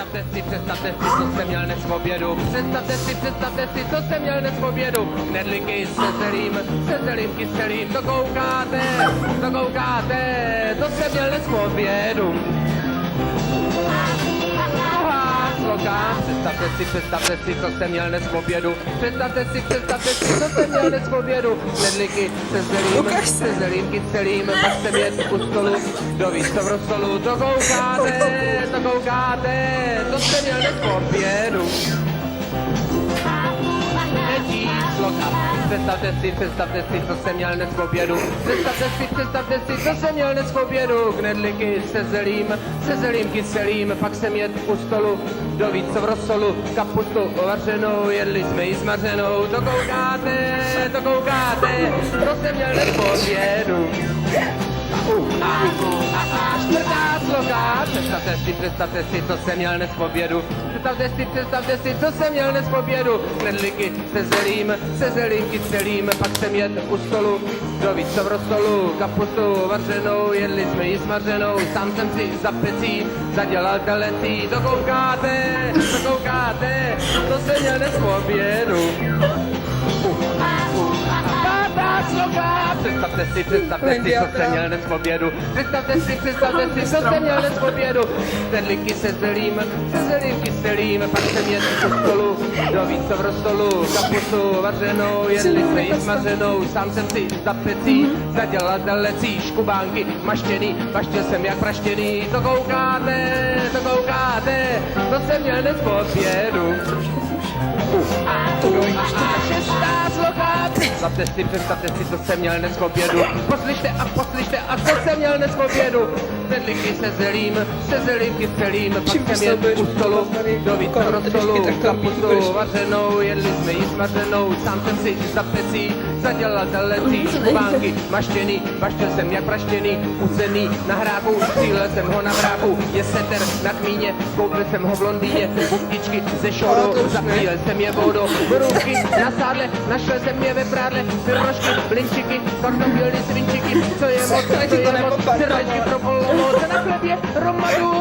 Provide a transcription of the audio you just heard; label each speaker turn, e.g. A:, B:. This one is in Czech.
A: Představte si, co jsem měl dnes v obědu. Představte si, co jsem měl dnes v obědu. Knedlíky se zelím kyselým. To koukáte, to jsem měl dnes v obědu. Představte si, co jsem měl dnes v obědu. Představte si, co jsem měl dnes v obědu. Knedlíky se zelím kyselým. Pak jsem jet u stolu, kdo ví, co v rozsolu. To koukáte, to jsem měl dnes v obědu. Představte si, co jsem měl dnes v obědu. Představte si, co jsem měl dnes v obědu. Knedlíky se zelím kyselým. Pak jsem jet u stolu, kdo ví, co v rozsolu. Kapustu vařenou, jedli jsme ji smaženou. To koukáte, to jsem měl dnes v obědu. Čtvrtá sloka. Představte si, co jsem měl dnes v obědu. Představte si, co jsem měl dnes v obědu. Knedlíky se zelím kyselým. Pak jsem jet u stolu, kdo ví, co v rozsolu. Kapustu vařenou, jedli jsme ji smaženou. Sám jsem si za pecí zadělal telecí. To koukáte, to jsem měl dnes v obědu. Představte si, co jsem měl dnes v obědu. Představte si, co jsem měl dnes v obědu. Knedlíky se zelím kyselým. Pak jsem jet u stolu, kdo ví, co v rozsolu. Kapustu vařenou, jedli jsme ji smaženou. Sám jsem si za pecí zadělal telecí. Škubánky maštěný, maštěl jsem jak praštěný. To koukáte, to jsem měl dnes v obědu. Šestá sloka. Představte si, co jsem měl dnes v obědu. Poslyšte, a co jsem měl dnes v obědu. Knedlíky se zelím kyselým. Pak jsem jet u stolu, kdo ví, co v rozsolu. Kapustu vařenou, jedli jsme ji smaženou. Sám jsem si za pecí zadělal telecí. Škubánky maštěný, maštěl jsem jak praštěný. Uzený na hráku, střílel jsem ho na vráku. Je seter na kmíně, koupil jsem ho v Londýně. Buktičky ze šourou, zapíjel jsem je vodou. Borůvky na sádle, našel jsem je ve prádle. Pyrošky, blinčiky, kartofily, svinčiky. Co je moc, servečky pro polovo. Na chlebě romadu,